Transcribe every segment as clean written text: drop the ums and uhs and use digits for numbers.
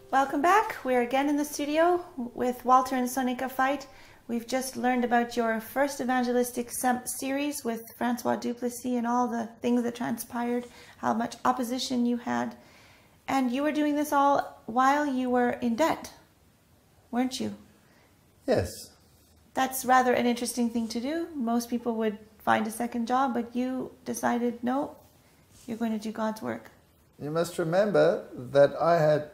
Welcome back. We're again in the studio with Walter and Sonika Fight. We've just learned about your first evangelistic series with Francois Duplessis and all the things that transpired, how much opposition you had. And you were doing this all while you were in debt, weren't you? Yes. That's rather an interesting thing to do. Most people would find a second job, but you decided, no, you're going to do God's work. You must remember that I had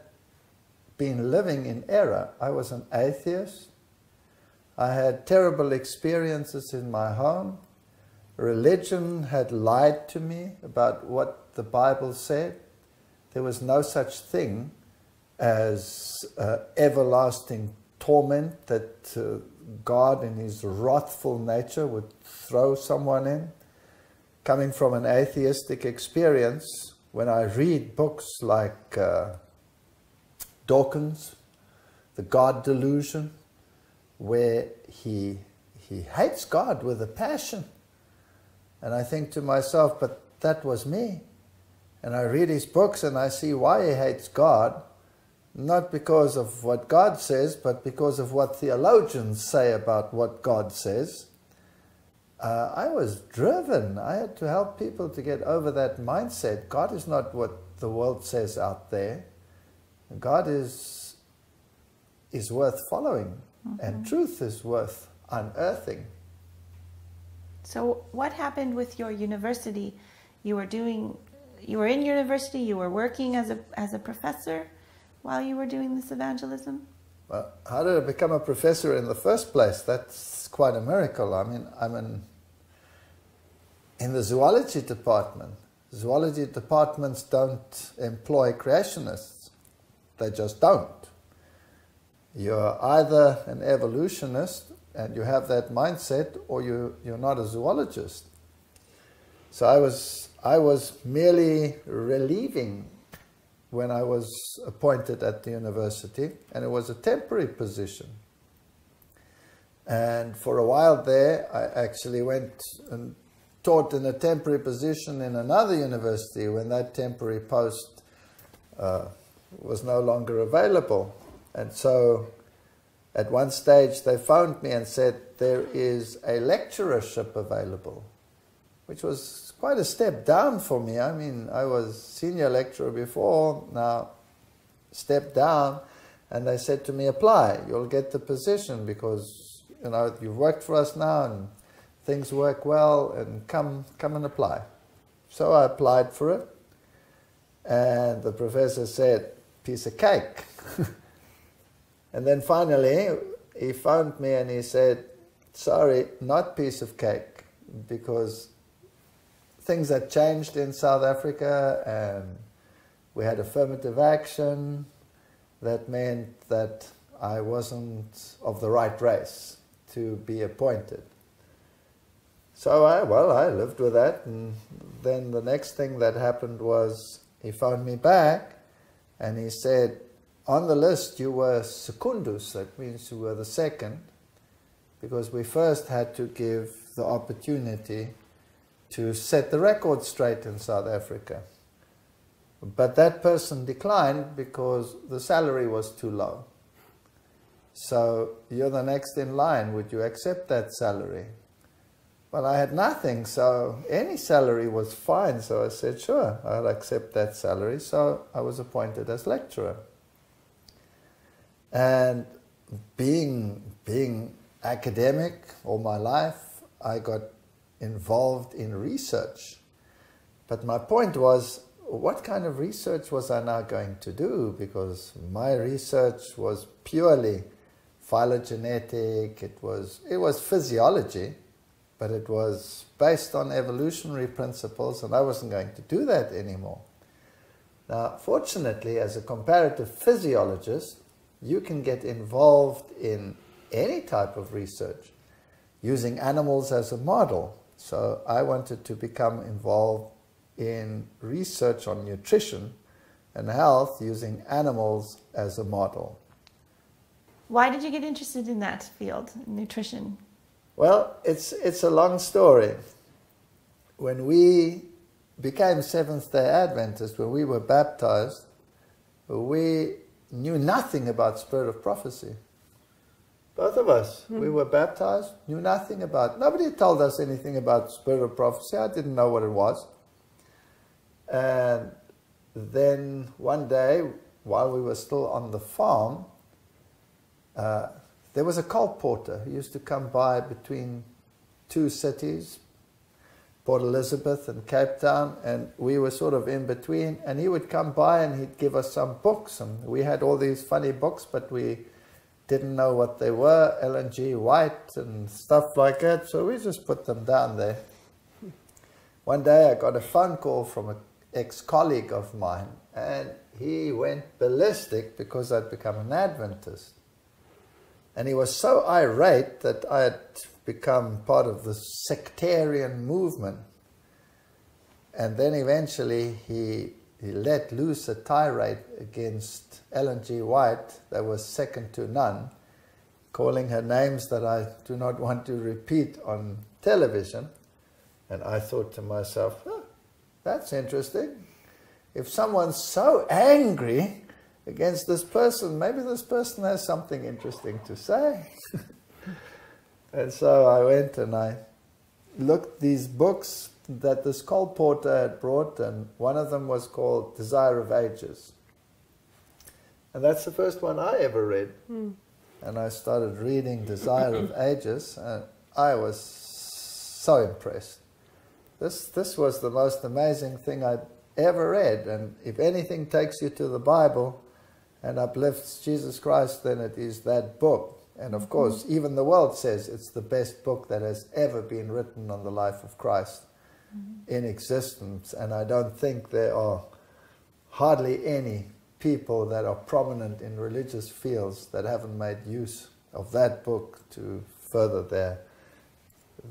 been living in error. I was an atheist. I had terrible experiences in my home. Religion had lied to me about what the Bible said. There was no such thing as everlasting torment that God in his wrathful nature would throw someone in. Coming from an atheistic experience, when I read books like Dawkins, The God Delusion, where he hates God with a passion. And I think to myself, but that was me. And I read his books and I see why he hates God, not because of what God says, but because of what theologians say about what God says. I was driven. I had to help people to get over that mindset. God is not what the world says out there. God is worth following, and truth is worth unearthing. So what happened with your university? You were in university, you were working as a professor while you were doing this evangelism? Well, how did I become a professor in the first place? That's quite a miracle. I mean, I'm in the zoology department. Zoology departments don't employ creationists. They just don't. You're either an evolutionist and you have that mindset, or you're not a zoologist. So I was merely relieving when I was appointed at the university, and it was a temporary position. And for a while there, I actually went and taught in a temporary position in another university when that temporary post was no longer available. And so at one stage they phoned me and said, there is a lecturership available, which was quite a step down for me. I mean, I was senior lecturer before, now step down. And they said to me, apply, you'll get the position because, you know, you've worked for us now and things work well, and come and apply. So I applied for it, and the professor said, piece of cake. And then finally he phoned me and he said, sorry, not piece of cake, because things had changed in South Africa and we had affirmative action. That meant that I wasn't of the right race to be appointed. So I lived with that, and then the next thing that happened was he phoned me back and he said, on the list you were secundus, that means you were the second, because we first had to give the opportunity to set the record straight in South Africa. But that person declined because the salary was too low. So you're the next in line, would you accept that salary? Well, I had nothing, so any salary was fine. So I said, sure, I'll accept that salary. So I was appointed as lecturer. And being academic all my life, I got involved in research. But my point was, what kind of research was I now going to do? Because my research was purely phylogenetic, it was physiology, but it was based on evolutionary principles, and I wasn't going to do that anymore. Now, fortunately, as a comparative physiologist, you can get involved in any type of research using animals as a model. So I wanted to become involved in research on nutrition and health using animals as a model. Why did you get interested in that field, nutrition? Well, it's a long story. When we became Seventh-day Adventists, when we were baptized, we knew nothing about spirit of prophecy. Both of us, we were baptized, knew nothing about, nobody told us anything about spirit of prophecy. I didn't know what it was. And then one day, while we were still on the farm, there was a colporteur who used to come by between two cities, Port Elizabeth and Cape Town, and we were sort of in between, and he would come by and he'd give us some books, and we had all these funny books, but we didn't know what they were, Ellen G. White and stuff like that, so we just put them down there. One day I got a phone call from an ex-colleague of mine, and he went ballistic because I'd become an Adventist. And he was so irate that I had become part of the sectarian movement. And then eventually he let loose a tirade against Ellen G. White that was second to none, calling her names that I do not want to repeat on television. And I thought to myself, oh, that's interesting. If someone's so angry against this person, maybe this person has something interesting to say. And so I went and I looked these books that this colporteur had brought, and one of them was called Desire of Ages. And that's the first one I ever read. And I started reading Desire of Ages, and I was so impressed. This was the most amazing thing I'd ever read, and if anything takes you to the Bible and uplifts Jesus Christ, then it is that book. And of course, even the world says it's the best book that has ever been written on the life of Christ in existence. And I don't think there are hardly any people that are prominent in religious fields that haven't made use of that book to further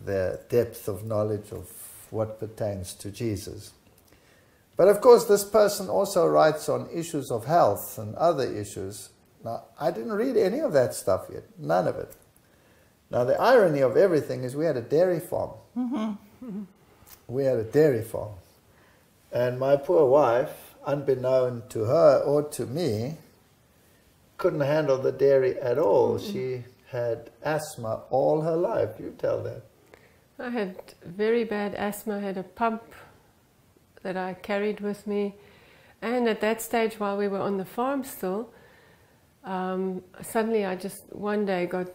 their depth of knowledge of what pertains to Jesus. But of course, this person also writes on issues of health and other issues. Now, I didn't read any of that stuff yet, none of it. Now, the irony of everything is we had a dairy farm. We had a dairy farm. And my poor wife, unbeknown to her or to me, couldn't handle the dairy at all. She had asthma all her life. You tell that. I had very bad asthma. I had a pump that I carried with me. And at that stage, while we were on the farm still, suddenly I just one day got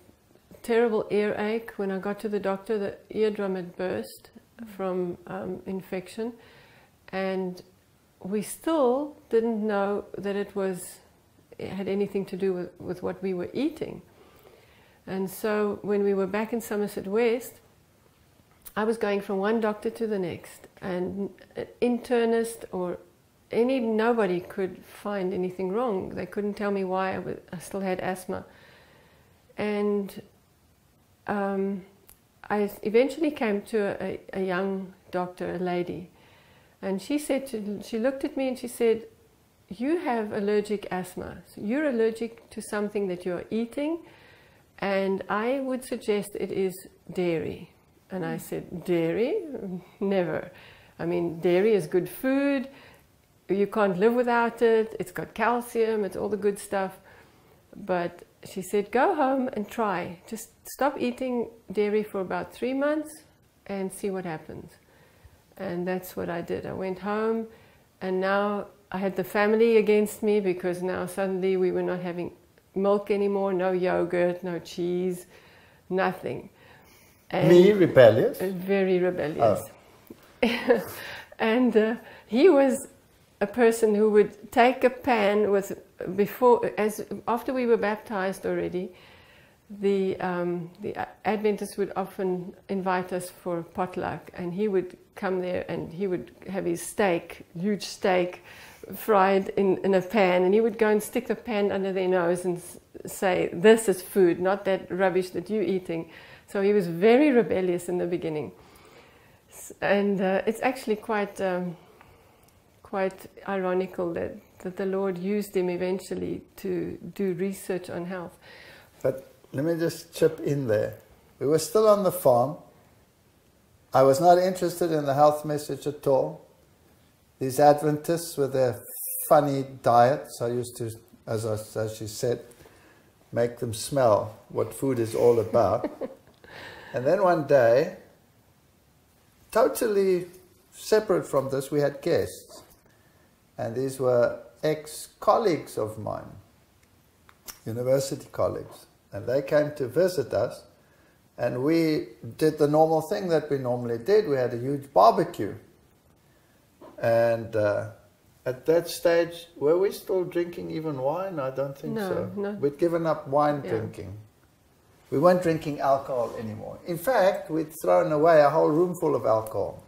terrible earache. When I got to the doctor, the eardrum had burst from infection, and we still didn't know that it had anything to do with what we were eating. And so when we were back in Somerset West, I was going from one doctor to the next, and an internist or nobody could find anything wrong. They couldn't tell me why I still had asthma. And I eventually came to a young doctor, a lady, and she looked at me and she said, "You have allergic asthma. So you're allergic to something that you're eating, and I would suggest it is dairy." And I said, "Dairy? Never. I mean, dairy is good food. You can't live without it. It's got calcium. It's all the good stuff." But she said, "Go home and try. Just stop eating dairy for about 3 months and see what happens." And that's what I did. I went home, and now I had the family against me because now suddenly we were not having milk anymore, no yogurt, no cheese, nothing. And me, rebellious? Very rebellious. Oh. And he was a person who would take a pan with, after we were baptized already, the Adventists would often invite us for potluck, and he would come there and he would have his steak, huge steak, fried in a pan, and he would go and stick the pan under their nose and say, "This is food, not that rubbish that you're eating." So he was very rebellious in the beginning. And it's actually quite ironical that the Lord used him eventually to do research on health. But let me just chip in there. We were still on the farm. I was not interested in the health message at all. These Adventists with their funny diets, I used to as she said, make them smell what food is all about. And then one day, totally separate from this, we had guests. And these were ex-colleagues of mine, university colleagues. And they came to visit us, and we did the normal thing that we normally did. We had a huge barbecue. And at that stage, were we still drinking even wine? I don't think so. No. We'd given up wine drinking. We weren't drinking alcohol anymore. In fact, we'd thrown away a whole room full of alcohol.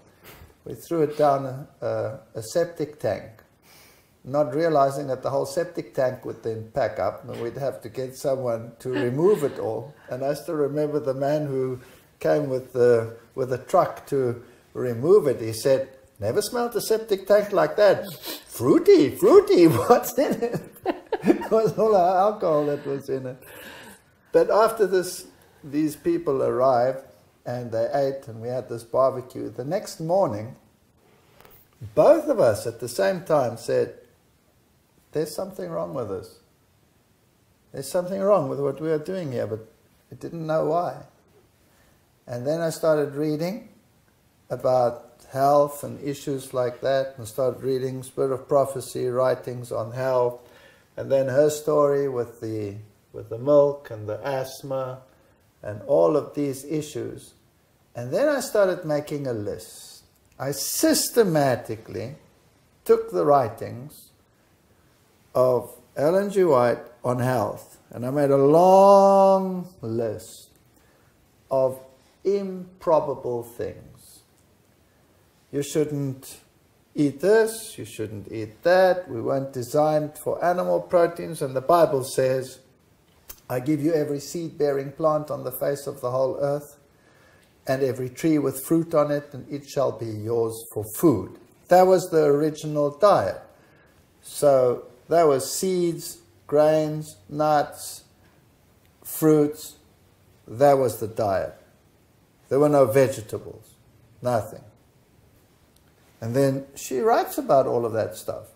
We threw it down a septic tank, not realizing that the whole septic tank would then pack up and we'd have to get someone to remove it all. And I still remember the man who came with a truck to remove it. He said, "Never smelled a septic tank like that. Fruity, what's in it?" It was all the alcohol that was in it. But after this, these people arrived and they ate and we had this barbecue. The next morning, both of us at the same time said, "There's something wrong with us. There's something wrong with what we are doing here," but we didn't know why. And then I started reading about health and issues like that, and started reading Spirit of Prophecy writings on health, and then her story with the milk and the asthma and all of these issues. And then I started making a list. I systematically took the writings of Ellen G. White on health, and I made a long list of improbable things. You shouldn't eat this, you shouldn't eat that, we weren't designed for animal proteins, and the Bible says, "I give you every seed-bearing plant on the face of the whole earth, and every tree with fruit on it, and it shall be yours for food." That was the original diet. So that was seeds, grains, nuts, fruits. That was the diet. There were no vegetables, nothing. And then she writes about all of that stuff.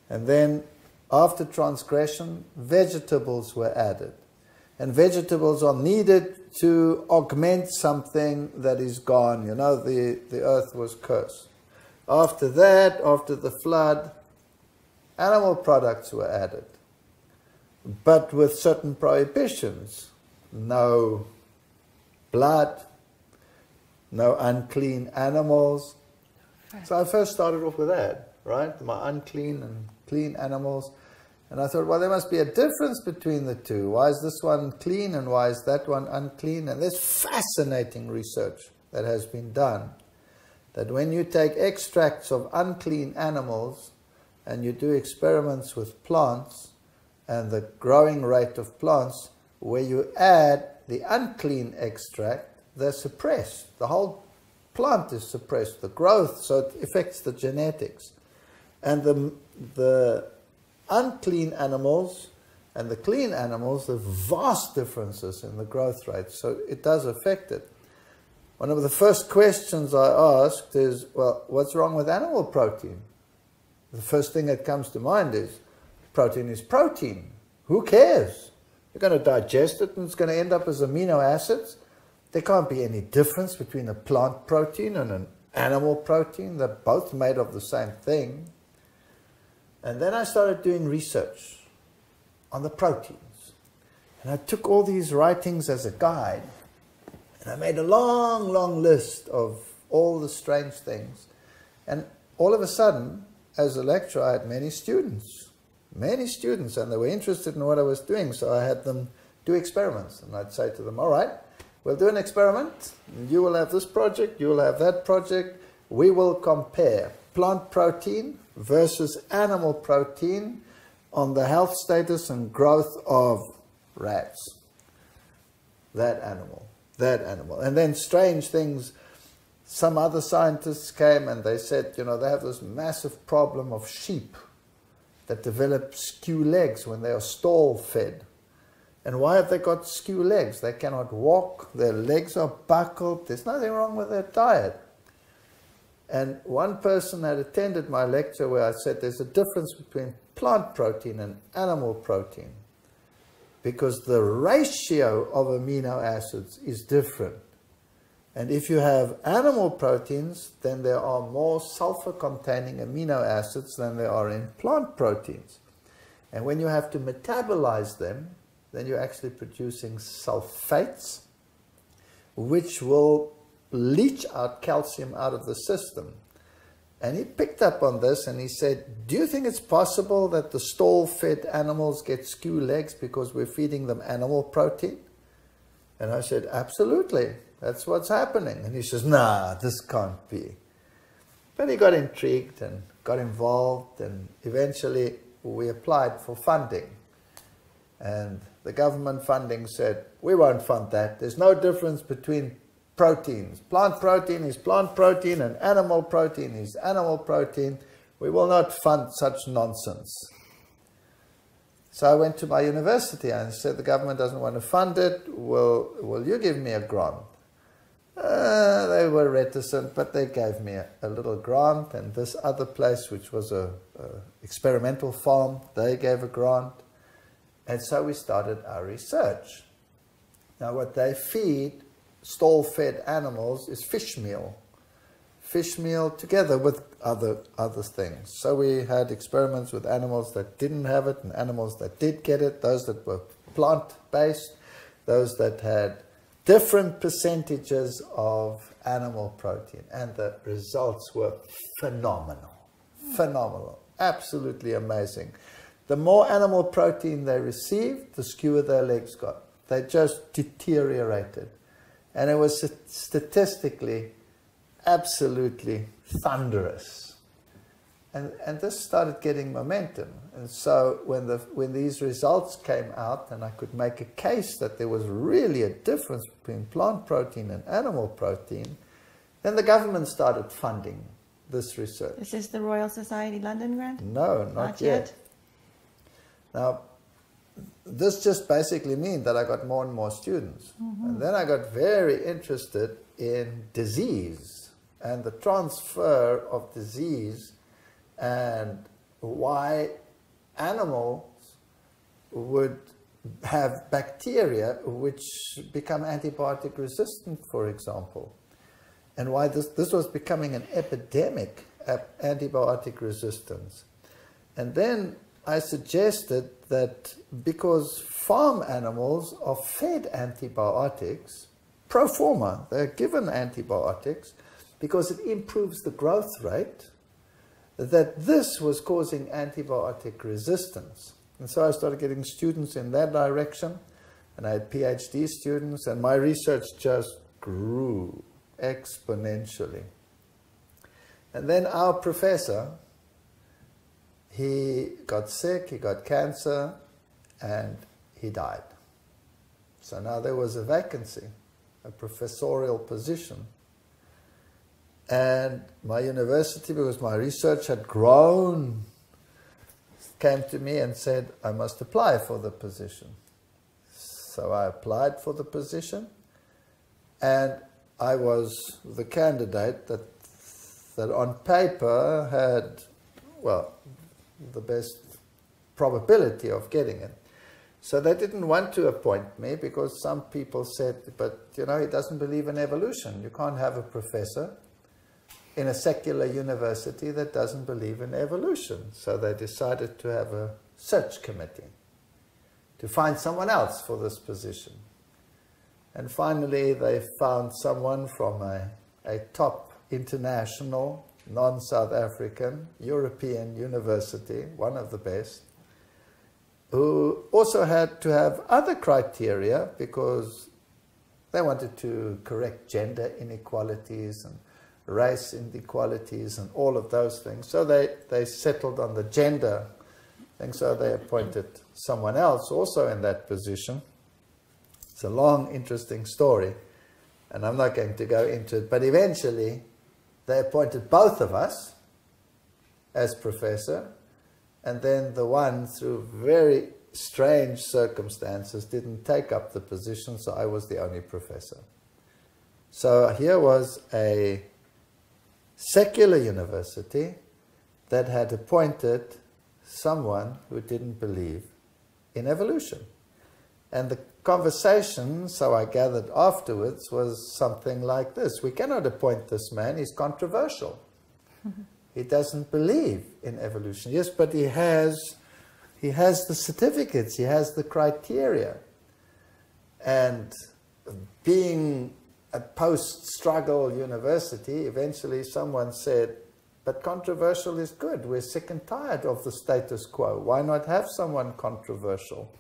And then after transgression, vegetables were added. And vegetables are needed to augment something that is gone. You know, the earth was cursed. After that, after the flood, animal products were added, but with certain prohibitions. No blood, no unclean animals. So I first started off with that, right? My unclean and clean animals. And I thought, well, there must be a difference between the two. Why is this one clean and why is that one unclean? And there's fascinating research that has been done, that when you take extracts of unclean animals and you do experiments with plants and the growing rate of plants, where you add the unclean extract, they're suppressed. The whole plant is suppressed, the growth, so it affects the genetics. And the unclean animals and the clean animals, there are vast differences in the growth rate, so it does affect it. One of the first questions I asked is, well, what's wrong with animal protein? The first thing that comes to mind is, protein is protein. Who cares? You're going to digest it and it's going to end up as amino acids. There can't be any difference between a plant protein and an animal protein. They're both made of the same thing. And then I started doing research on the proteins. And I took all these writings as a guide. And I made a long, long list of all the strange things. And all of a sudden, as a lecturer, I had many students, and they were interested in what I was doing. So I had them do experiments. And I'd say to them, all right, we'll do an experiment. You will have this project, you will have that project. We will compare plant protein versus animal protein on the health status and growth of rats. That animal. And then strange things. Some other scientists came and they said, you know, they have this massive problem of sheep that develop skew legs when they are stall fed. And why have they got skew legs? They cannot walk, their legs are buckled, there's nothing wrong with their diet. And one person had attended my lecture where I said there's a difference between plant protein and animal protein, because the ratio of amino acids is different. And if you have animal proteins, then there are more sulfur-containing amino acids than there are in plant proteins. And when you have to metabolize them, then you're actually producing sulfates, which will leach out calcium out of the system. And he picked up on this and he said, do you think it's possible that the stall-fed animals get skew legs because we're feeding them animal protein? And I said, absolutely, that's what's happening. And he says, nah, this can't be. But he got intrigued and got involved, and eventually we applied for funding. And the government funding said, we won't fund that. There's no difference between proteins. Plant protein is plant protein and animal protein is animal protein. We will not fund such nonsense. So I went to my university and said, the government doesn't want to fund it. Will you give me a grant? They were reticent, but they gave me a little grant. And this other place, which was a experimental farm, they gave a grant. And so we started our research. Now what they feed stall-fed animals is fish meal. Fish meal together with other things. So we had experiments with animals that didn't have it and animals that did get it, those that were plant-based, those that had different percentages of animal protein. And the results were phenomenal. Phenomenal. Absolutely amazing. The more animal protein they received, the skewer their legs got. They just deteriorated. And it was statistically absolutely thunderous. And this started getting momentum. And so when these results came out and I could make a case that there was really a difference between plant protein and animal protein, then the government started funding this research. Is this the Royal Society London grant? No, not yet. Now, this just basically means that I got more and more students. Mm-hmm. And then I got very interested in disease and the transfer of disease and why animals would have bacteria which become antibiotic resistant, for example. And why this was becoming an epidemic, antibiotic resistance. And then I suggested that because farm animals are fed antibiotics, pro forma, they're given antibiotics because it improves the growth rate, that this was causing antibiotic resistance. And so I started getting students in that direction, and I had PhD students, and my research just grew exponentially. And then our professor, he got sick, he got cancer, and he died. So now there was a vacancy, a professorial position. And my university, because my research had grown, came to me and said, I must apply for the position. So I applied for the position, and I was the candidate that on paper had, well, the best probability of getting it. So they didn't want to appoint me because some people said, but you know, he doesn't believe in evolution. You can't have a professor in a secular university that doesn't believe in evolution. So they decided to have a search committee to find someone else for this position. And finally they found someone from a top international, non-South African, European university, one of the best, who also had to have other criteria because they wanted to correct gender inequalities and race inequalities and all of those things. So they settled on the gender thing, so they appointed someone else also in that position. It's a long, interesting story, and I'm not going to go into it, but eventually they appointed both of us as professor, and then the one, through very strange circumstances, didn't take up the position, so I was the only professor. So here was a secular university that had appointed someone who didn't believe in evolution. And the conversation, so I gathered afterwards, was something like this. We cannot appoint this man, he's controversial. He doesn't believe in evolution. Yes, but he has the certificates, he has the criteria. And being a post-struggle university, eventually someone said, but controversial is good. We're sick and tired of the status quo. Why not have someone controversial?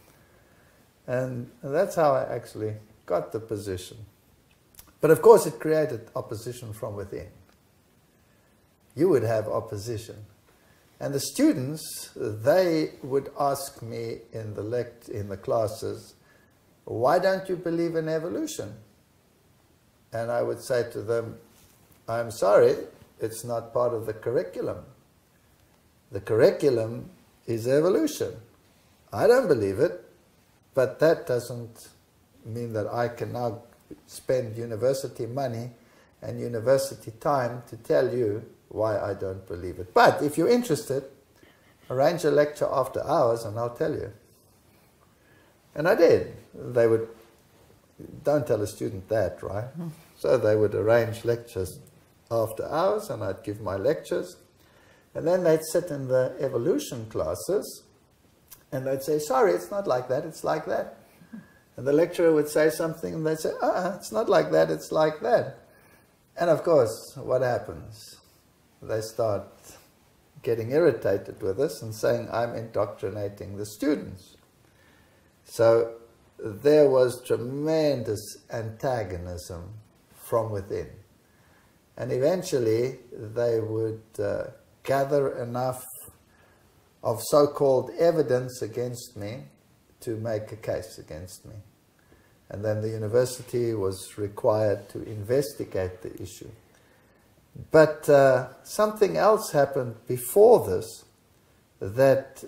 And that's how I actually got the position. But of course it created opposition from within. You would have opposition. And the students, they would ask me in the classes, why don't you believe in evolution? And I would say to them, I'm sorry, it's not part of the curriculum. The curriculum is evolution. I don't believe it, but that doesn't mean that I can now spend university money and university time to tell you why I don't believe it. But if you're interested, arrange a lecture after hours and I'll tell you. And I did. They would, don't tell a student that, right? So they would arrange lectures after hours and I'd give my lectures. And then they'd sit in the evolution classes and they'd say, sorry, it's not like that, it's like that. And the lecturer would say something and they'd say, it's not like that, it's like that. And of course, what happens? They start getting irritated with us and saying, I'm indoctrinating the students. So there was tremendous antagonism from within. And eventually they would gather enough of so-called evidence against me to make a case against me. And then the university was required to investigate the issue. But something else happened before this that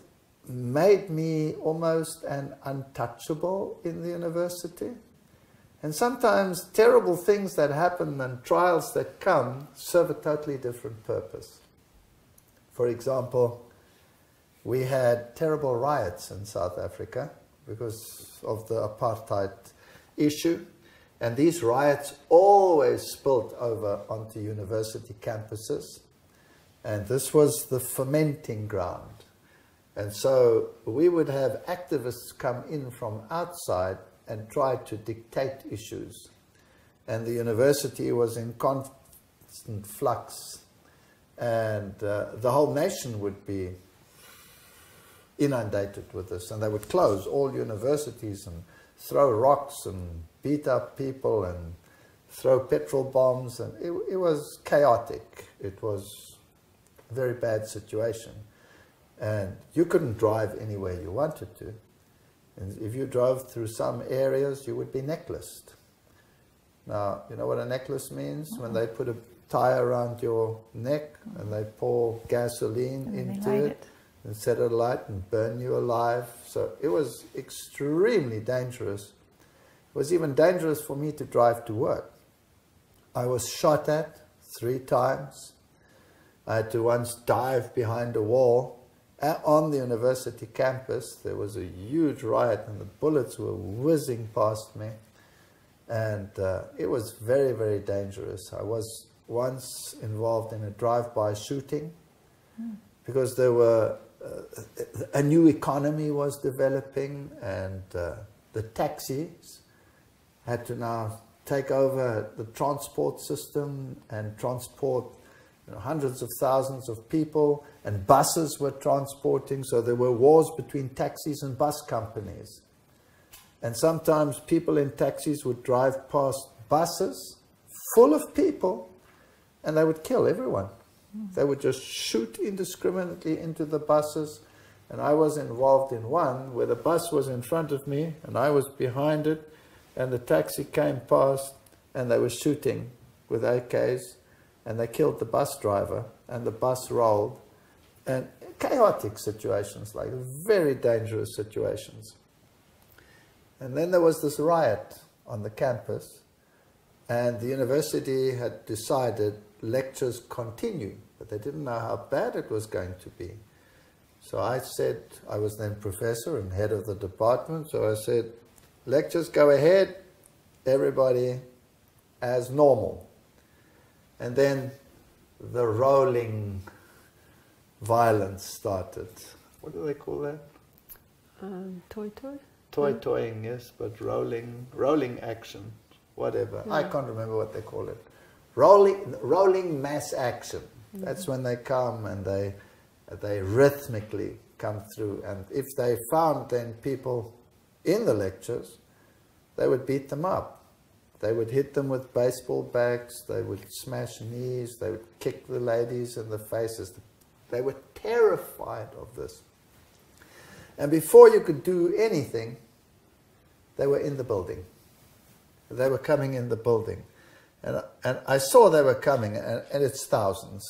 made me almost an untouchable in the university. And sometimes terrible things that happen and trials that come serve a totally different purpose. For example, we had terrible riots in South Africa because of the apartheid issue. And these riots always spilled over onto university campuses. And this was the fermenting ground. And so we would have activists come in from outside and try to dictate issues. And the university was in constant flux. And the whole nation would be inundated with this. And they would close all universities and throw rocks and beat up people and throw petrol bombs. And it was chaotic. It was a very bad situation. And you couldn't drive anywhere you wanted to. And if you drove through some areas, you would be necklaced. Now, you know what a necklace means? When they put a tie around your neck and they pour gasoline into it and set it alight and burn you alive. So it was extremely dangerous. It was even dangerous for me to drive to work. I was shot at 3 times. I had to once dive behind a wall. On the university campus, there was a huge riot and the bullets were whizzing past me. And it was very, very dangerous. I was once involved in a drive-by shooting because there were a new economy was developing and the taxis had to now take over the transport system and transport hundreds of thousands of people, and buses were transporting, so there were wars between taxis and bus companies. And sometimes people in taxis would drive past buses full of people and they would kill everyone. They would just shoot indiscriminately into the buses. And I was involved in one where the bus was in front of me and I was behind it, and the taxi came past and they were shooting with AKs. And they killed the bus driver, and the bus rolled. And chaotic situations, like very dangerous situations. And then there was this riot on the campus, And the university had decided lectures continue, but they didn't know how bad it was going to be. So I said, I was then professor and head of the department, so I said, lectures go ahead, everybody as normal. And then the rolling violence started. What do they call that? Toy? Toying, yes, but rolling action, whatever. Yeah. I can't remember what they call it. Rolling mass action. That's when they come and they rhythmically come through. And if they found then people in the lectures, they would beat them up. They would hit them with baseball bats, they would smash knees, they would kick the ladies in the faces. They were terrified of this. And before you could do anything, they were in the building. They were coming in the building. And I saw they were coming, and it's thousands.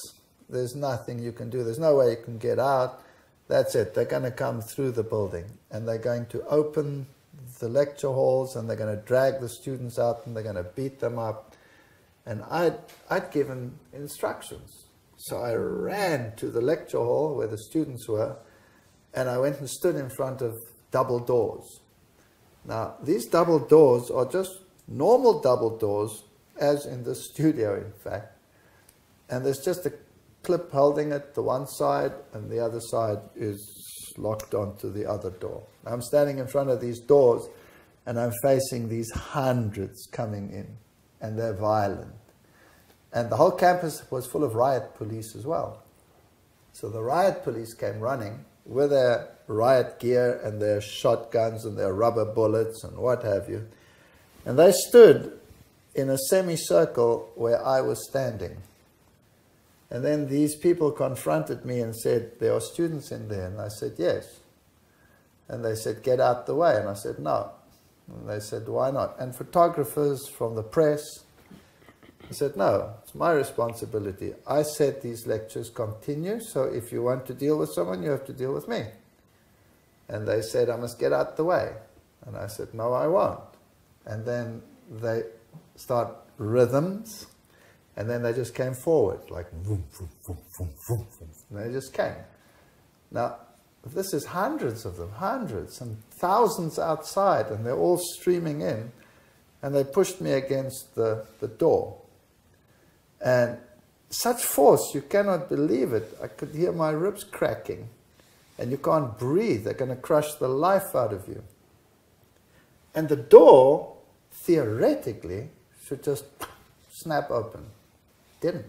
There's nothing you can do. There's no way you can get out. That's it. They're going to come through the building, and they're going to open the lecture halls, and they're going to drag the students out, and they're going to beat them up. And I'd given instructions. So I ran to the lecture hall where the students were, and I went and stood in front of double doors. Now, these double doors are just normal double doors, as in the studio, in fact. And there's just a clip holding it to one side, and the other side is locked onto the other door. I'm standing in front of these doors, and I'm facing these hundreds coming in, and they're violent. And the whole campus was full of riot police as well. So the riot police came running with their riot gear and their shotguns and their rubber bullets and what have you. And they stood in a semicircle where I was standing. And then these people confronted me and said, there are students in there. And I said, yes. And they said, get out the way. And I said, no. And they said, why not? And photographers from the press. I said, no, it's my responsibility. I said these lectures continue, so if you want to deal with someone, you have to deal with me. And they said, I must get out the way. And I said, no, I won't. And then they start rhythms, and then they just came forward, like vroom, vroom, vroom, vroom, vroom, vroom. And they just came. Now, this is hundreds of them, hundreds, and thousands outside, and they're all streaming in, and they pushed me against the door. And such force, you cannot believe it. I could hear my ribs cracking, and you can't breathe. They're going to crush the life out of you. And the door, theoretically, should just snap open. Didn't.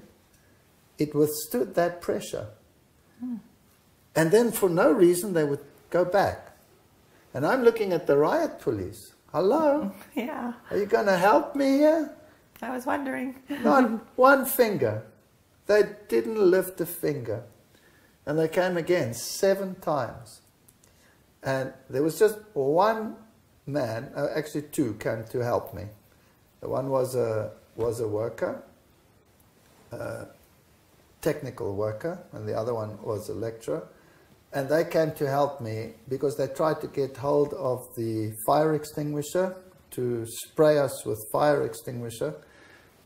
It withstood that pressure. And then for no reason they would go back. And I'm looking at the riot police. Hello? Yeah. Are you going to help me here? I was wondering. Not one finger. They didn't lift a finger. And they came again 7 times. And there was just one man, actually 2 came to help me. The one was a worker, technical worker, and the other one was a lecturer. And they came to help me because they tried to get hold of the fire extinguisher to spray us with fire extinguisher.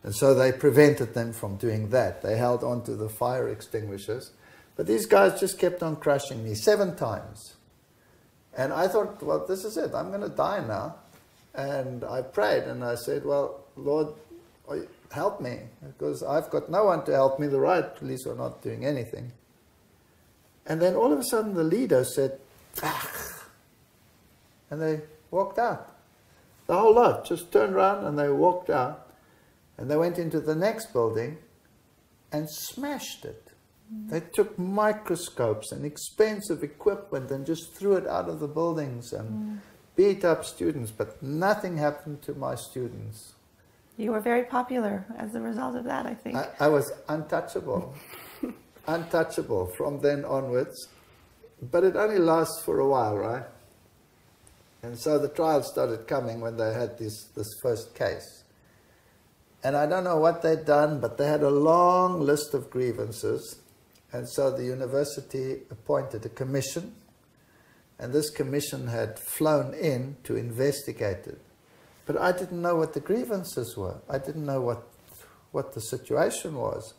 And so they prevented them from doing that. They held on to the fire extinguishers. But these guys just kept on crushing me 7 times. And I thought, well, this is it. I'm going to die now. And I prayed and I said, well, Lord, help me. Because I've got no one to help me. The riot police are not doing anything. And then all of a sudden the leader said, ah, and they walked out. The whole lot just turned around and they walked out. And they went into the next building and smashed it. They took microscopes and expensive equipment and just threw it out of the buildings and beat up students, but nothing happened to my students. You were very popular as a result of that, I think. I was untouchable. Untouchable from then onwards. But it only lasts for a while, right? And so the trials started coming when they had this first case. And I don't know what they'd done, but they had a long list of grievances. And so the university appointed a commission. And this commission had flown in to investigate it. But I didn't know what the grievances were. I didn't know what the situation was.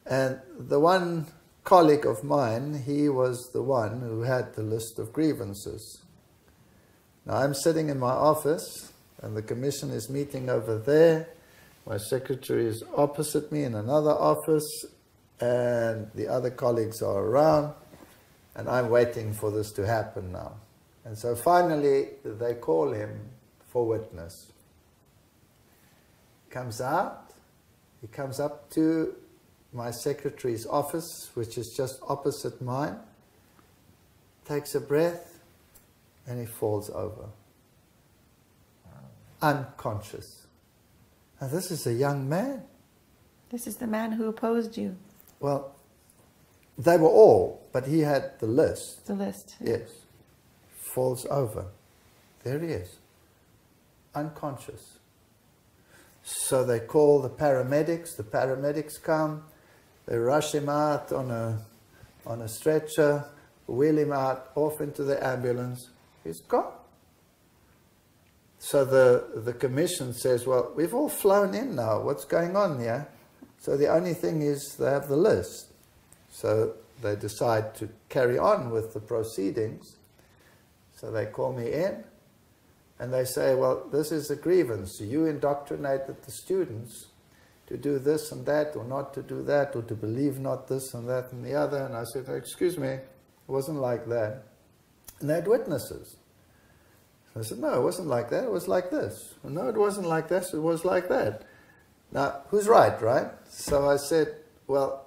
And the one colleague of mine, he was the one who had the list of grievances. Now I'm sitting in my office, and the commission is meeting over there. My secretary is opposite me in another office, and the other colleagues are around, and I'm waiting for this to happen now. And so finally they call him for witness. He comes up to my secretary's office, which is just opposite mine, takes a breath, and he falls over. Unconscious. And this is a young man. This is the man who opposed you. Well, they were all, but he had the list. The list. Yes. Falls over. There he is. Unconscious. So they call the paramedics. The paramedics come. They rush him out on a stretcher, wheel him out, off into the ambulance. He's gone. So the commission says, well, we've all flown in now. What's going on here? So the only thing is they have the list. So they decide to carry on with the proceedings. So they call me in, and they say, well, this is a grievance. You indoctrinated the students to do this and that, or not to do that, or to believe not this and that and the other. And I said, excuse me, it wasn't like that. And they had witnesses. I said, no, it wasn't like that, it was like this. No, it wasn't like this, it was like that. Now, who's right, right? So I said, well,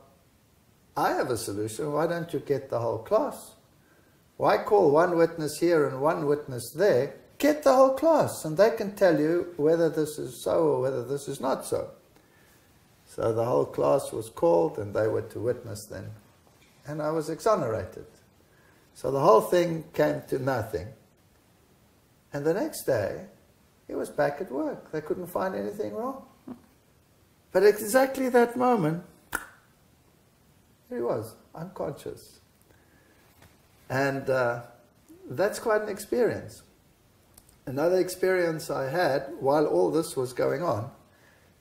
I have a solution. Why don't you get the whole class? Why call one witness here and one witness there? Get the whole class, and they can tell you whether this is so or whether this is not so. So the whole class was called, and they were to witness then. And I was exonerated. So the whole thing came to nothing. And the next day, he was back at work. They couldn't find anything wrong. But at exactly that moment, there he was, unconscious. And that's quite an experience. Another experience I had while all this was going on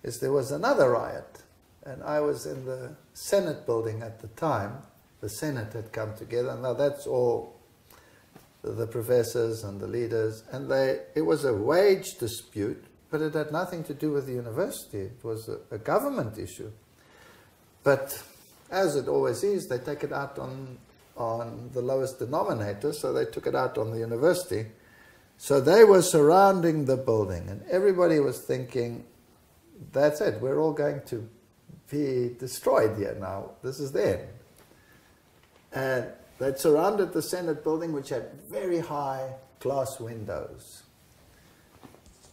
is there was another riot. And I was in the Senate building at the time. The Senate had come together. Now that's all the professors and the leaders, and it was a wage dispute, but it had nothing to do with the university. It was a government issue. But as it always is, they take it out on the lowest denominator, so they took it out on the university. So they were surrounding the building, and everybody was thinking, that's it, we're all going to be destroyed here now. This is the end. And they'd surrounded the Senate building, which had very high glass windows.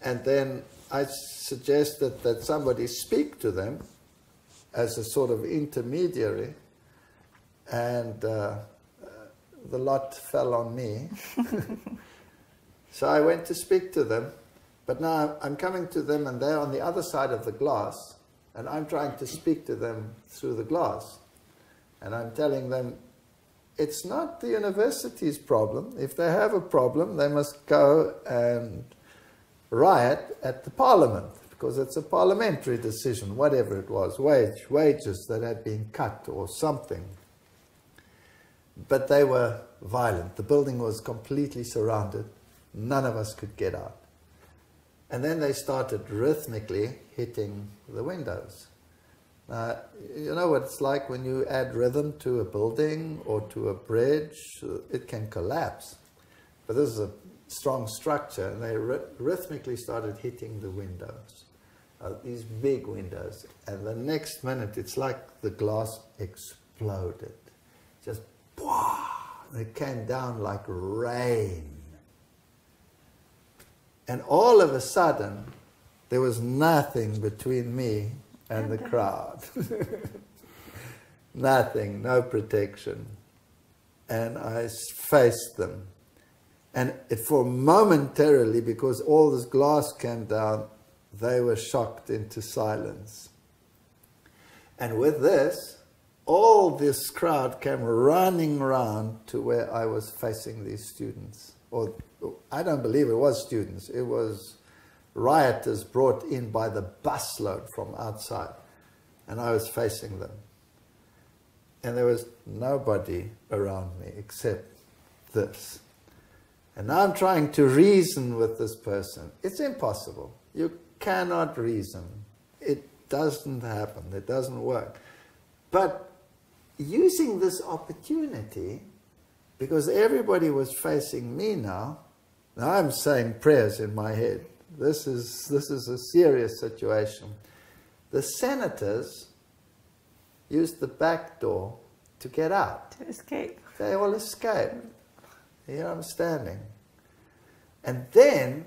And then I suggested that somebody speak to them as a sort of intermediary, and the lot fell on me. So I went to speak to them, but now I'm coming to them, and they're on the other side of the glass, and I'm trying to speak to them through the glass. And I'm telling them, it's not the university's problem. If they have a problem, they must go and riot at the parliament, because it's a parliamentary decision, whatever it was, wages that had been cut or something. But they were violent. The building was completely surrounded. None of us could get out. And then they started rhythmically hitting the windows. Now, you know what it's like when you add rhythm to a building or to a bridge, it can collapse. But this is a strong structure, and they rhythmically started hitting the windows, these big windows. And the next minute, it's like the glass exploded. Just, and it came down like rain. And all of a sudden, there was nothing between me and the crowd. Nothing, no protection. And I faced them. And for momentarily, because all this glass came down, they were shocked into silence. And with this, all this crowd came running round to where I was facing these students. Or I don't believe it was students. It was rioters brought in by the busload from outside, and I was facing them. And there was nobody around me except this. And now I'm trying to reason with this person. It's impossible. You cannot reason. It doesn't happen. It doesn't work. But using this opportunity, because everybody was facing me now I'm saying prayers in my head. This is a serious situation. The senators used the back door to get out. To escape. They all escaped. Here I'm standing. And then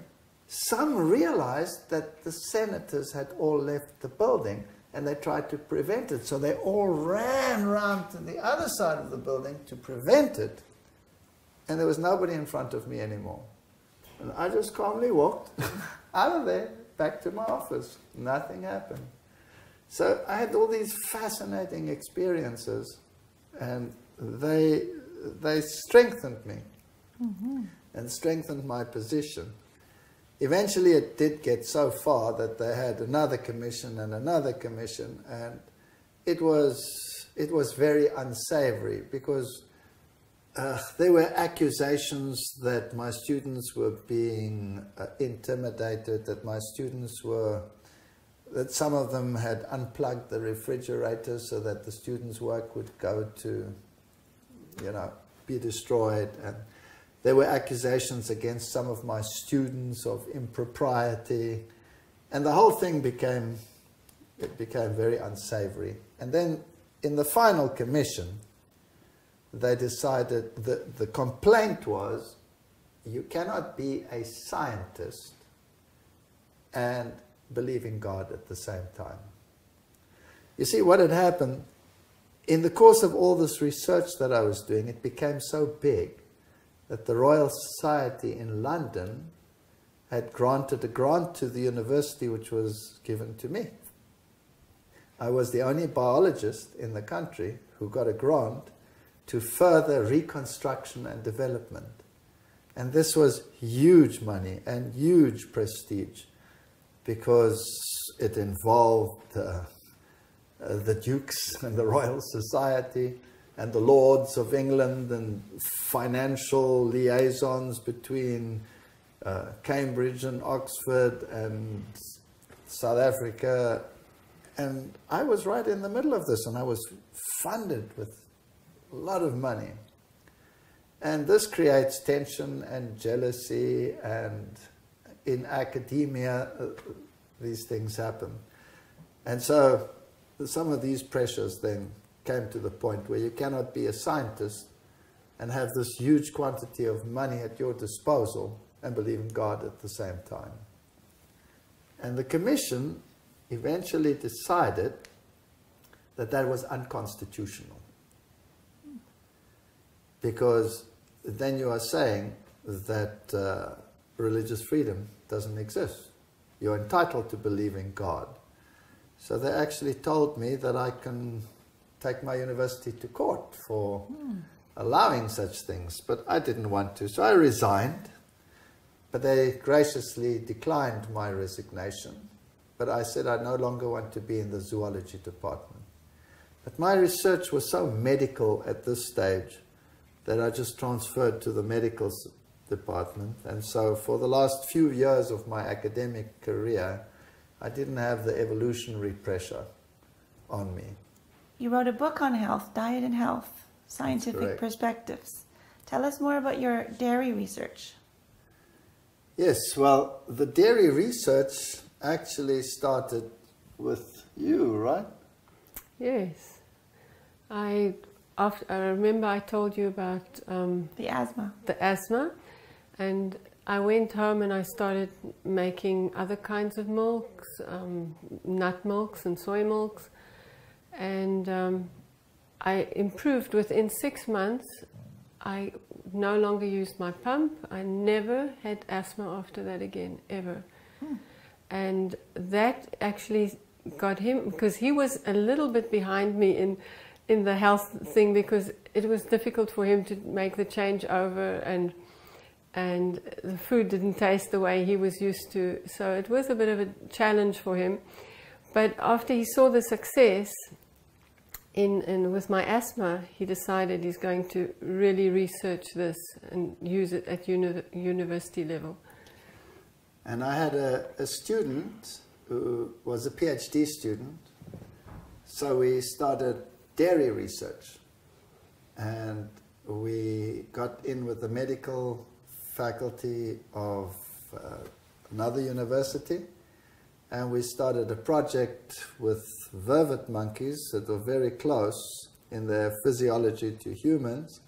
some realized that the senators had all left the building and they tried to prevent it. So they all ran around to the other side of the building to prevent it. And there was nobody in front of me anymore. And I just calmly walked out of there, back to my office. Nothing happened. So I had all these fascinating experiences, and they strengthened me and strengthened my position. Eventually it did get so far that they had another commission and another commission, and it was very unsavory because there were accusations that my students were being intimidated, that my students were, that some of them had unplugged the refrigerator so that the students' work would go to, be destroyed. And there were accusations against some of my students of impropriety. And the whole thing became very unsavory. And then in the final commission, they decided that the complaint was, you cannot be a scientist and believe in God at the same time. You see, what had happened, in the course of all this research that I was doing, it became so big that the Royal Society in London had granted a grant to the university which was given to me. I was the only biologist in the country who got a grant to further reconstruction and development. And this was huge money and huge prestige because it involved the dukes and the Royal Society and the Lords of England and financial liaisons between Cambridge and Oxford and South Africa. And I was right in the middle of this, and I was funded with a lot of money. And this creates tension and jealousy, and in academia these things happen. And so some of these pressures then came to the point where you cannot be a scientist and have this huge quantity of money at your disposal and believe in God at the same time. And the commission eventually decided that that was unconstitutional. Because then you are saying that religious freedom doesn't exist. You're entitled to believe in God. So they actually told me that I can take my university to court for allowing such things. But I didn't want to, so I resigned. But they graciously declined my resignation. But I said I no longer want to be in the zoology department. But my research was so medical at this stage that I just transferred to the medical department. And so for the last few years of my academic career, I didn't have the evolutionary pressure on me. You wrote a book on health, diet and health, scientific perspectives. Tell us more about your dairy research. Yes, well, the dairy research actually started with you, right? Yes. I remember I told you about the asthma. The asthma, and I went home and I started making other kinds of milks, nut milks and soy milks, and I improved within 6 months. I no longer used my pump. I never had asthma after that again, ever. And that actually got him, because he was a little bit behind me in the health thing, because it was difficult for him to make the change over, and and the food didn't taste the way he was used to. So it was a bit of a challenge for him. But after he saw the success with my asthma, he decided he's going to really research this and use it at university level. And I had a student who was a PhD student, so we started dairy research. And we got in with the medical faculty of another university, and we started a project with vervet monkeys that were very close in their physiology to humans,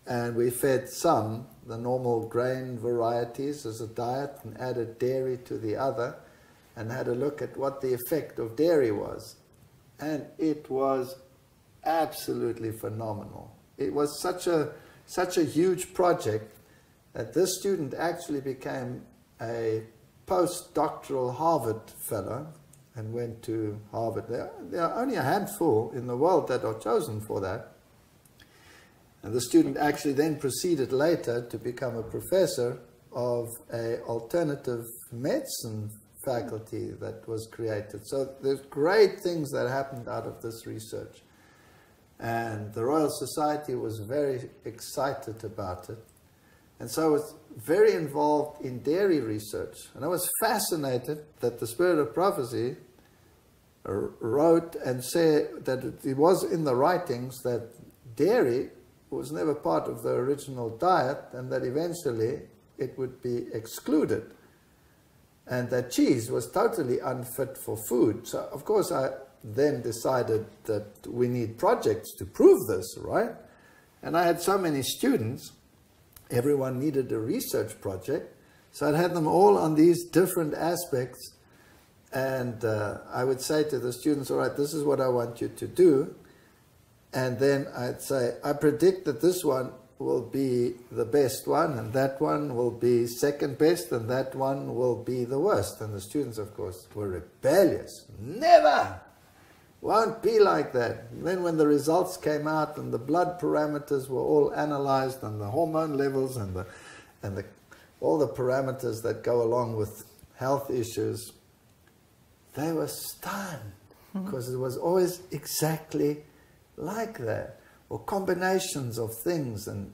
and we fed some the normal grain varieties as a diet and added dairy to the other and had a look at what the effect of dairy was. And it was absolutely phenomenal. It was such a huge project that this student actually became a postdoctoral Harvard fellow and went to Harvard. There are only a handful in the world that are chosen for that. And the student actually then proceeded later to become a professor of an alternative medicine faculty that was created. So there's great things that happened out of this research. And the Royal Society was very excited about it. And so I was very involved in dairy research. And I was fascinated that the Spirit of Prophecy wrote and said that it was in the writings that dairy was never part of the original diet and that eventually it would be excluded. And that cheese was totally unfit for food. So, of course, I then decided that we need projects to prove this, right? And I had so many students, everyone needed a research project, so I had them all on these different aspects, and I would say to the students, all right, this is what I want you to do, and then I'd say, I predict that this one will be the best one, and that one will be second best, and that one will be the worst. And the students, of course, were rebellious. Never! Won't be like that. And then when the results came out and the blood parameters were all analyzed and the hormone levels and all the parameters that go along with health issues, they were stunned because it was always exactly like that, or combinations of things. And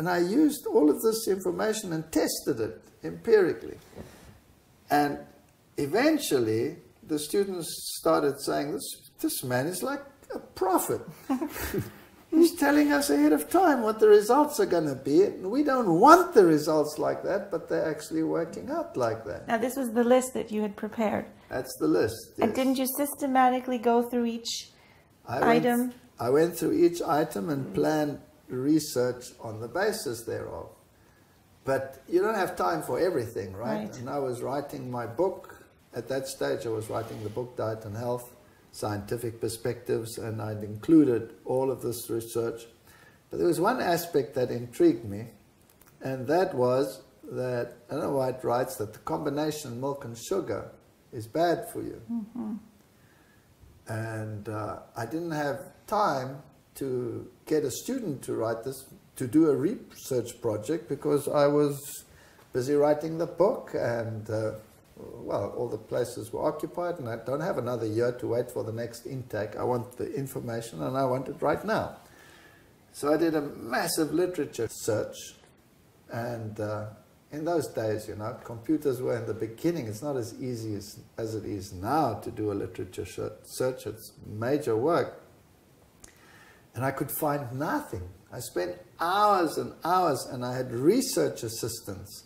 I used all of this information and tested it empirically. And eventually the students started saying, this man is like a prophet. He's telling us ahead of time what the results are going to be. And we don't want the results like that, but they're actually working out like that. Now, this was the list that you had prepared. That's the list, yes. And didn't you systematically go through each item? I went through each item and planned research on the basis thereof. But you don't have time for everything, right? And I was writing my book. At that stage, I was writing the book, Diet and Health, Scientific Perspectives, and I'd included all of this research. But there was one aspect that intrigued me, and that was that Ellen White writes that the combination of milk and sugar is bad for you. And I didn't have time to get a student to write this, to do a research project, because I was busy writing the book, and well, all the places were occupied, and I don't have another year to wait for the next intake. I want the information, and I want it right now. So I did a massive literature search, and in those days, you know, computers were in the beginning. It's not as easy as it is now to do a literature search. It's major work. And I could find nothing. I spent hours and hours, and I had research assistants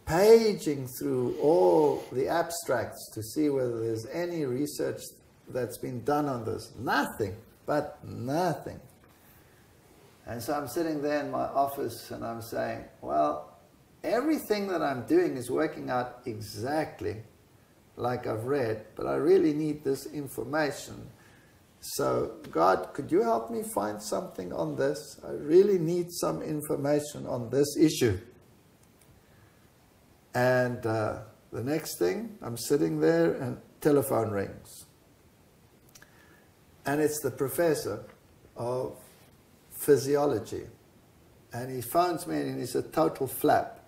paging through all the abstracts to see whether there's any research that's been done on this. Nothing, but nothing. And so I'm sitting there in my office and I'm saying, well, everything that I'm doing is working out exactly like I've read, but I really need this information. So, God, could you help me find something on this? I really need some information on this issue. And the next thing, I'm sitting there and telephone rings. And it's the professor of physiology. and he phones me and he's a total flap.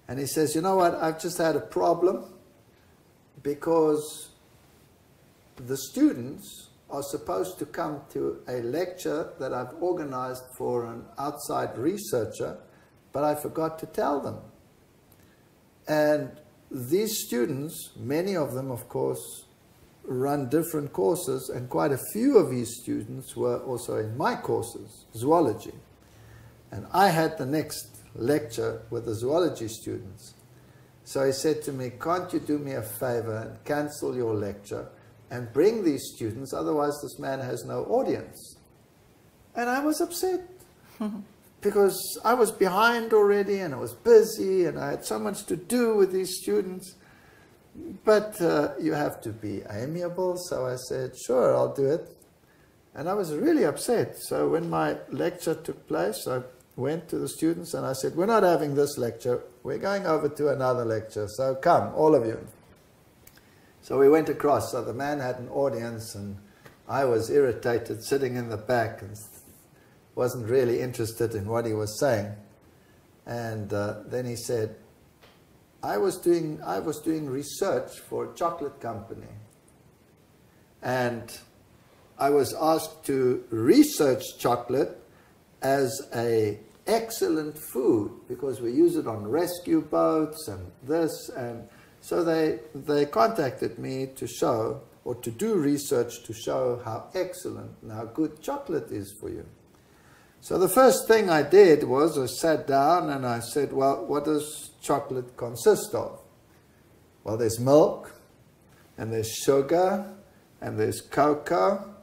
And he says, you know what, I've just had a problem because the students are supposed to come to a lecture that I've organized for an outside researcher, but I forgot to tell them. And these students, many of them, of course, run different courses, and quite a few of these students were also in my courses, zoology. And I had the next lecture with the zoology students. So he said to me, can't you do me a favor and cancel your lecture and bring these students, otherwise this man has no audience. And I was upset because I was behind already and I was busy and I had so much to do with these students. But you have to be amiable, so I said, sure, I'll do it. And I was really upset. So when my lecture took place, I went to the students and I said, we're not having this lecture, we're going over to another lecture, so come, all of you. So we went across, so the man had an audience and I was irritated sitting in the back and wasn't really interested in what he was saying. And then he said, I was doing research for a chocolate company, and I was asked to research chocolate as an excellent food because we use it on rescue boats and this, and so they contacted me to show, or to do research to show how excellent and how good chocolate is for you. So the first thing I did was I sat down and I said, well, what does chocolate consist of? Well, there's milk, and there's sugar, and there's cocoa.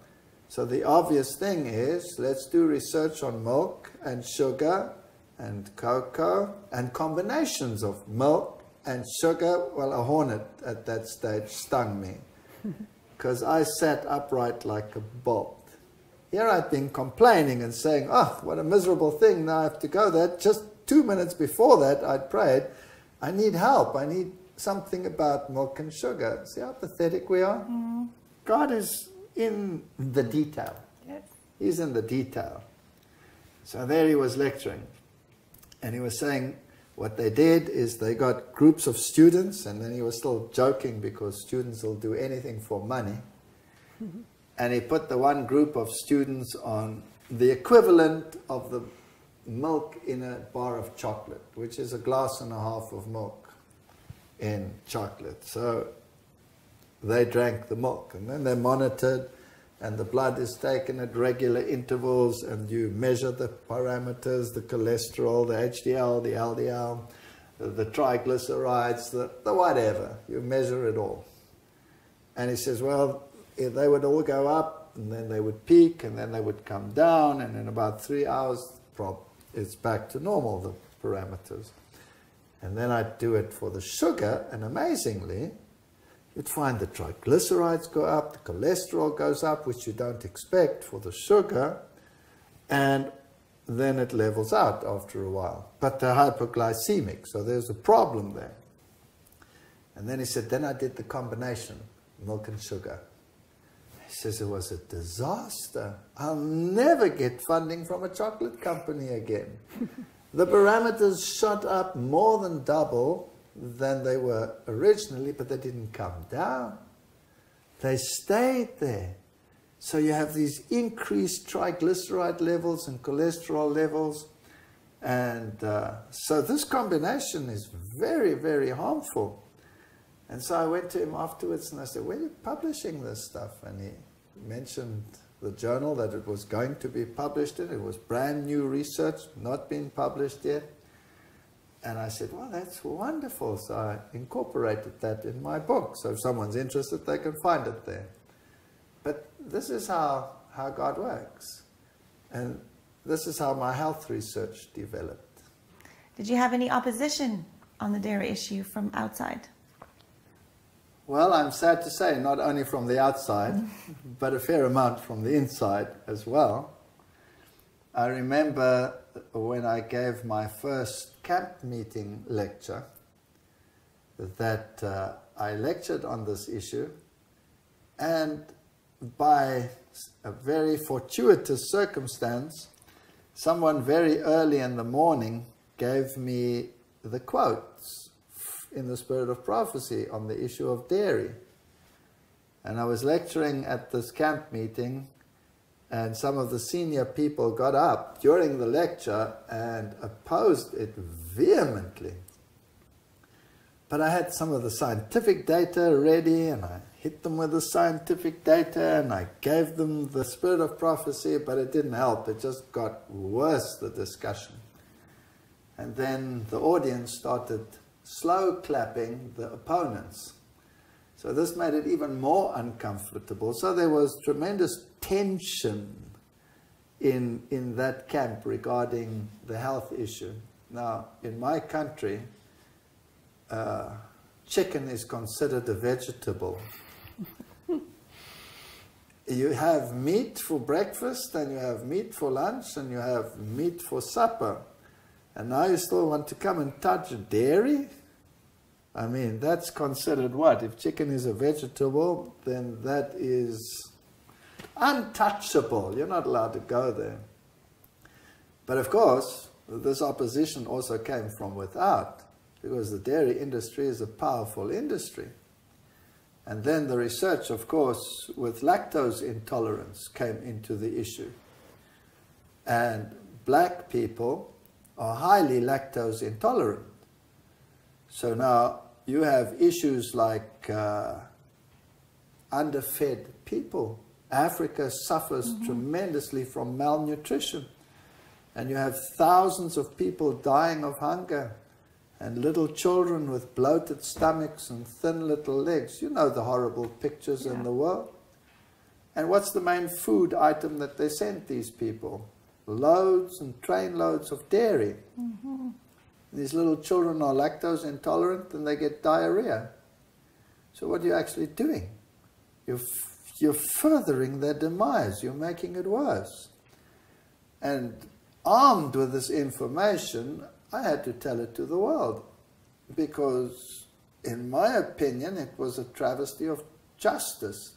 So the obvious thing is, let's do research on milk and sugar and cocoa and combinations of milk and sugar. Well, a hornet at that stage stung me because I sat upright like a bolt. Here I'd been complaining and saying, oh, what a miserable thing, now I have to go there. Just 2 minutes before that, I'd prayed, I need help. I need something about milk and sugar. See how pathetic we are? Mm. God is in the detail. Yes. He's in the detail. So there he was lecturing. And he was saying what they did is they got groups of students, and then he was still joking because students will do anything for money. Mm-hmm. And he put the one group of students on the equivalent of the milk in a bar of chocolate, which is 1.5 glasses of milk in chocolate. So they drank the milk, and then they're monitored, and the blood is taken at regular intervals, and you measure the parameters, the cholesterol, the HDL, the LDL, the triglycerides, the whatever. You measure it all. And he says, well, they would all go up, and then they would peak, and then they would come down, and in about 3 hours, it's back to normal, the parameters. And then I'd do it for the sugar, and amazingly, you'd find the triglycerides go up, the cholesterol goes up, which you don't expect for the sugar, and then it levels out after a while. But they're hypoglycemic, so there's a problem there. And then he said, then I did the combination, milk and sugar. He says, it was a disaster. I'll never get funding from a chocolate company again. The parameters shot up more than double than they were originally, but they didn't come down. They stayed there. So you have these increased triglyceride levels and cholesterol levels. And so this combination is very, very harmful. And so I went to him afterwards and I said, when are you publishing this stuff? And he mentioned the journal that it was going to be published in. It was brand new research, not been published yet. And I said, well, that's wonderful. So I incorporated that in my book. So if someone's interested, they can find it there. But this is how God works. And this is how my health research developed. Did you have any opposition on the dairy issue from outside? Well, I'm sad to say, not only from the outside, but a fair amount from the inside as well. I remember when I gave my first camp meeting lecture that I lectured on this issue, and by a very fortuitous circumstance, someone very early in the morning gave me the quotes in the spirit of prophecy on the issue of dairy. And I was lecturing at this camp meeting, and some of the senior people got up during the lecture and opposed it vehemently. But I had some of the scientific data ready, and I hit them with the scientific data, and I gave them the spirit of prophecy, but it didn't help. It just got worse, the discussion. And then the audience started slow clapping the opponents. So this made it even more uncomfortable. So there was tremendous tension in that camp regarding the health issue. Now, in my country, chicken is considered a vegetable. You have meat for breakfast, and you have meat for lunch, and you have meat for supper. And now you still want to come and touch dairy? I mean, that's considered what? If chicken is a vegetable, then that is untouchable. You're not allowed to go there. But of course, this opposition also came from without, because the dairy industry is a powerful industry. And then the research, of course, with lactose intolerance came into the issue. And black people are highly lactose intolerant. So now you have issues like underfed people. Africa suffers tremendously from malnutrition. And you have thousands of people dying of hunger, and little children with bloated stomachs and thin little legs. You know the horrible pictures in the world. And what's the main food item that they sent these people? Loads and trainloads of dairy. These little children are lactose intolerant, and they get diarrhea. So what are you actually doing? You're furthering their demise. You're making it worse. And armed with this information, I had to tell it to the world, because in my opinion it was a travesty of justice.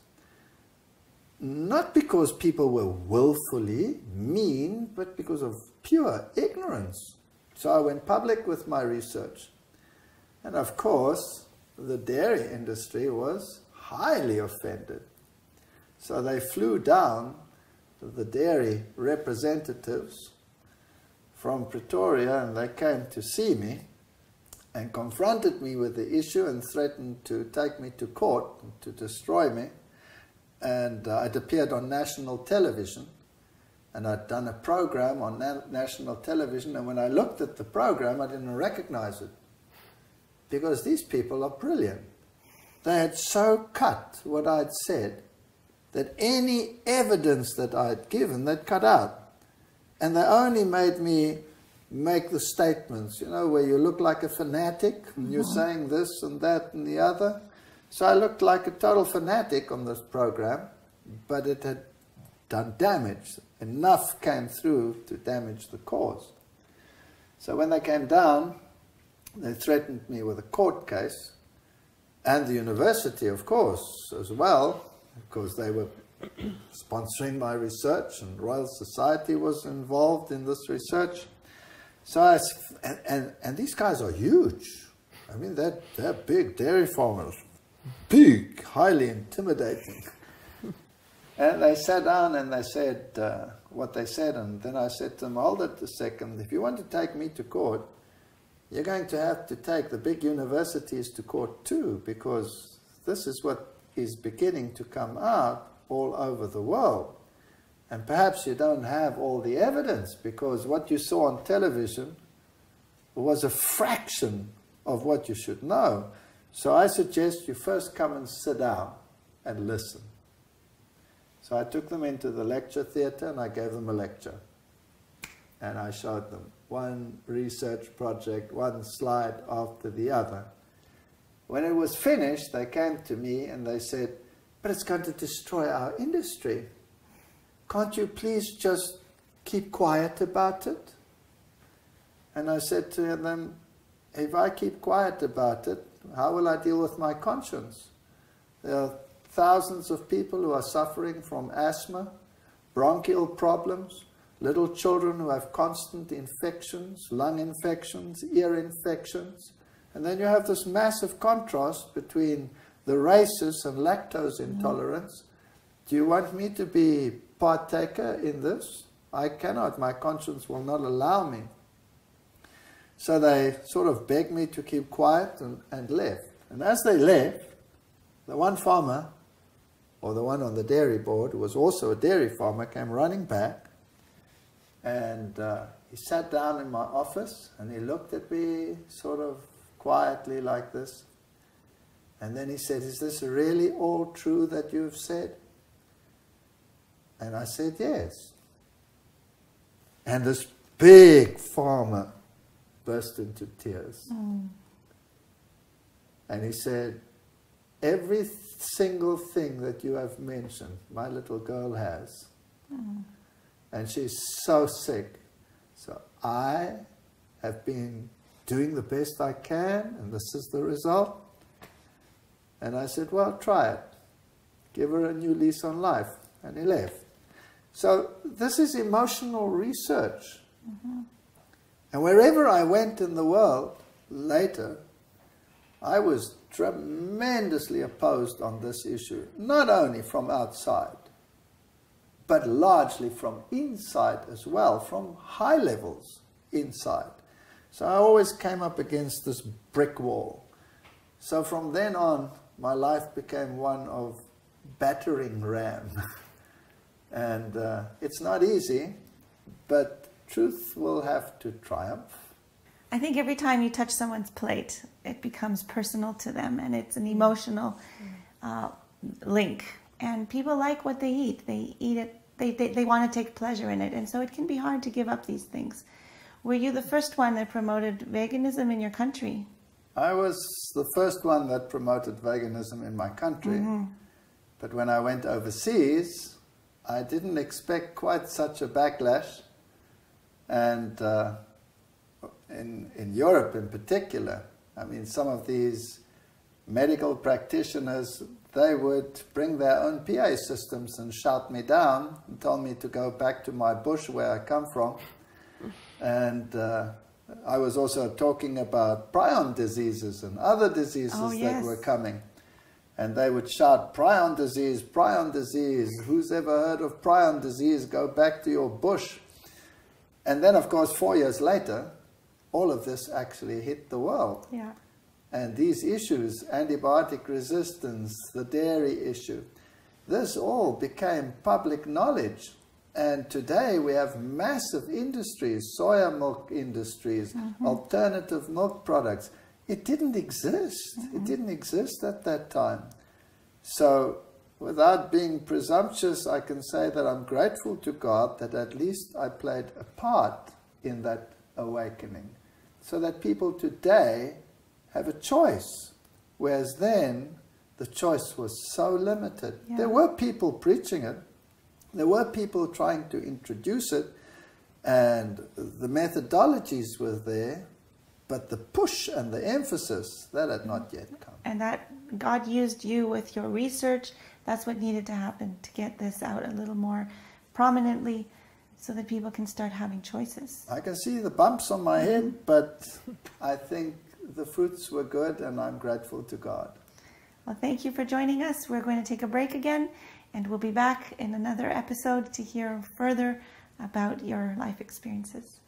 Not because people were willfully mean, but because of pure ignorance. So I went public with my research. And of course, the dairy industry was highly offended. So they flew down to the dairy representatives from Pretoria, and they came to see me and confronted me with the issue and threatened to take me to court, to destroy me. And I'd appeared on national television, and I'd done a program on national television, and when I looked at the program, I didn't recognize it, because these people are brilliant. They had so cut what I'd said that any evidence that I'd given, they'd cut out. And they only made me make the statements, you know, where you look like a fanatic, and you're saying this and that and the other. So I looked like a total fanatic on this program, but it had done damage. Enough came through to damage the cause. So when they came down, they threatened me with a court case, and the university, of course, as well, because they were sponsoring my research, and Royal Society was involved in this research. So and these guys are huge. I mean, they're big dairy farmers. Big, highly intimidating. And they sat down and they said what they said, and then I said to them, hold it a second, if you want to take me to court, you're going to have to take the big universities to court too, because this is what is beginning to come out all over the world. And perhaps you don't have all the evidence, because what you saw on television was a fraction of what you should know. So I suggest you first come and sit down and listen. So I took them into the lecture theatre and I gave them a lecture. And I showed them one research project, one slide after the other. When it was finished, they came to me and they said, but it's going to destroy our industry. Can't you please just keep quiet about it? And I said to them, if I keep quiet about it, how will I deal with my conscience? There are thousands of people who are suffering from asthma, bronchial problems, little children who have constant infections, lung infections, ear infections. And then you have this massive contrast between the races and lactose intolerance. Do you want me to be partaker in this? I cannot. My conscience will not allow me. So they sort of begged me to keep quiet and left. And as they left, the one farmer, or the one on the dairy board, who was also a dairy farmer, came running back. And he sat down in my office and he looked at me sort of quietly like this. And then he said, "Is this really all true that you've said?" And I said, "Yes." And this big farmer burst into tears. And he said, "Every single thing that you have mentioned, my little girl has. And she's so sick. So I have been doing the best I can, and this is the result." And I said, "Well, try it. Give her a new lease on life." And he left. So this is emotional research. And wherever I went in the world later, I was tremendously opposed on this issue, not only from outside, but largely from inside as well, from high levels inside. So I always came up against this brick wall. So from then on, my life became one of battering ram. And it's not easy, but truth will have to triumph. I think every time you touch someone's plate, it becomes personal to them, and it's an emotional link. And people like what they eat. They eat it. They want to take pleasure in it, and so it can be hard to give up these things. Were you the first one that promoted veganism in your country? I was the first one that promoted veganism in my country. But when I went overseas, I didn't expect quite such a backlash. And in Europe in particular, I mean, some of these medical practitioners, they would bring their own PA systems and shout me down and tell me to go back to my bush where I come from. And I was also talking about prion diseases and other diseases that were coming. And they would shout, "Prion disease, prion disease. Who's ever heard of prion disease? Go back to your bush." And then, of course, 4 years later, all of this actually hit the world. Yeah. And these issues, antibiotic resistance, the dairy issue, this all became public knowledge. And today we have massive industries, soya milk industries, alternative milk products. It didn't exist. It didn't exist at that time. So without being presumptuous, I can say that I'm grateful to God that at least I played a part in that awakening, so that people today have a choice, whereas then the choice was so limited. Yeah. There were people preaching it. There were people trying to introduce it, and the methodologies were there, but the push and the emphasis, that had not yet come. And that God used you with your research. That's what needed to happen to get this out a little more prominently so that people can start having choices. I can see the bumps on my head, but I think the fruits were good, and I'm grateful to God. Well, thank you for joining us. We're going to take a break again, and we'll be back in another episode to hear further about your life experiences.